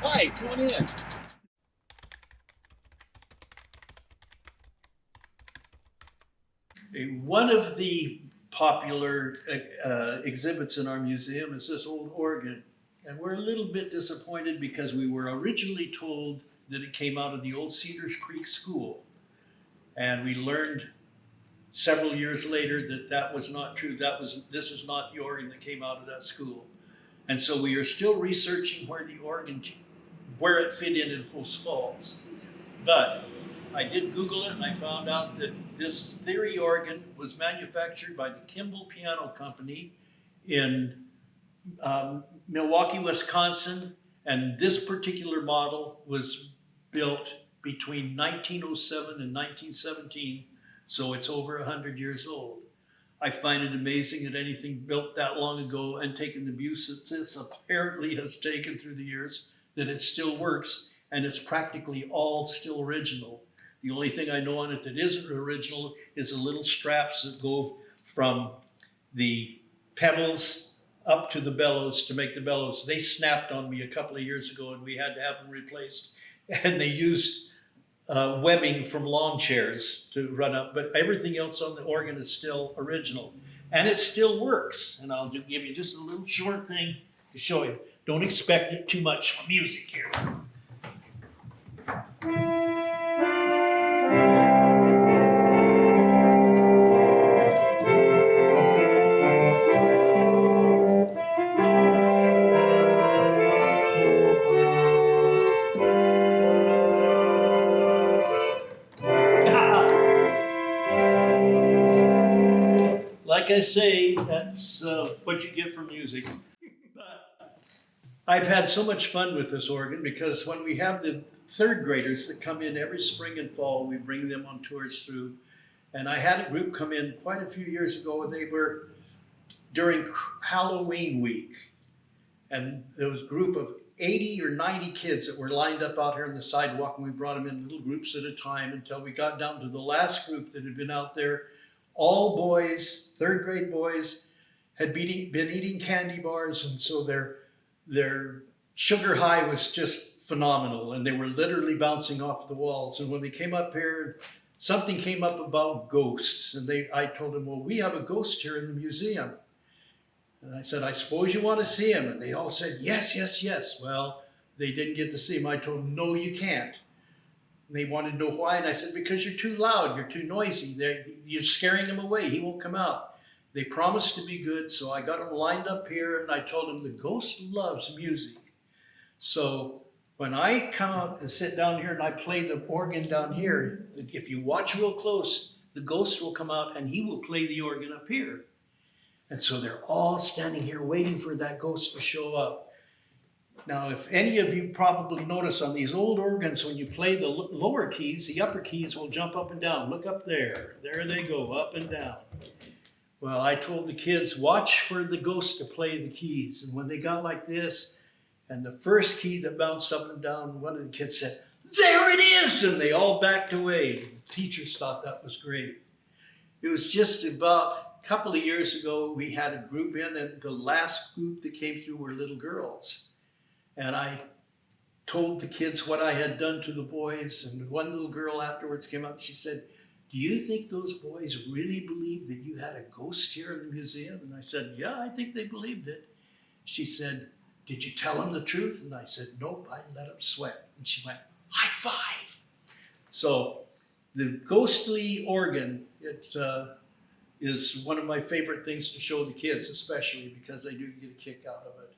Hi, come on in. One of the popular exhibits in our museum is this old organ. And we're a little bit disappointed because we were originally told that it came out of the old Cedars Creek School. And we learned several years later that that was not true. This is not the organ that came out of that school. And so we are still researching where it fit in Post Falls. But I did Google it and I found out that this theory organ was manufactured by the Kimball Piano Company in Milwaukee, Wisconsin. And this particular model was built between 1907 and 1917. So it's over 100 years old. I find it amazing that anything built that long ago and taken the abuse that this apparently has taken through the years, that it still works and it's practically all still original. The only thing I know on it that isn't original is the little straps that go from the pedals up to the bellows to make the bellows. They snapped on me a couple of years ago and we had to have them replaced. And they used webbing from lawn chairs to run up, but everything else on the organ is still original. And it still works. And I'll give you just a little short thing to show you. Don't expect it too much music here. Like I say, that's what you get from music. But I've had so much fun with this organ because when we have the third graders that come in every spring and fall, we bring them on tours through. And I had a group come in quite a few years ago, and they were during Halloween week. And there was a group of 80 or 90 kids that were lined up out here on the sidewalk, and we brought them in little groups at a time until we got down to the last group that had been out there. All boys, third grade boys, had been eating candy bars, and so their sugar high was just phenomenal, and they were literally bouncing off the walls. And when they came up here, something came up about ghosts, and I told them, well, we have a ghost here in the museum. And I said, I suppose you want to see him? And they all said, yes, yes, yes. Well, they didn't get to see him. I told them, no, you can't. And they wanted to know why, and I said, because you're too loud, you're too noisy. You're scaring him away, he won't come out. They promised to be good, so I got them lined up here, and I told them the ghost loves music. So when I come out and sit down here and I play the organ down here, if you watch real close, the ghost will come out and he will play the organ up here. And so they're all standing here waiting for that ghost to show up. Now, if any of you probably notice on these old organs, when you play the lower keys, the upper keys will jump up and down. Look up there. There they go, up and down. Well, I told the kids, watch for the ghost to play the keys. And when they got like this, and the first key that bounced up and down, one of the kids said, there it is! And they all backed away. The teachers thought that was great. It was just about a couple of years ago, we had a group in, and the last group that came through were little girls. And I told the kids what I had done to the boys, and one little girl afterwards came up and she said, do you think those boys really believed that you had a ghost here in the museum? And I said, yeah, I think they believed it. She said, did you tell them the truth? And I said, nope, I let them sweat. And she went, high five. So the ghostly organ, it is one of my favorite things to show the kids, especially because they do get a kick out of it.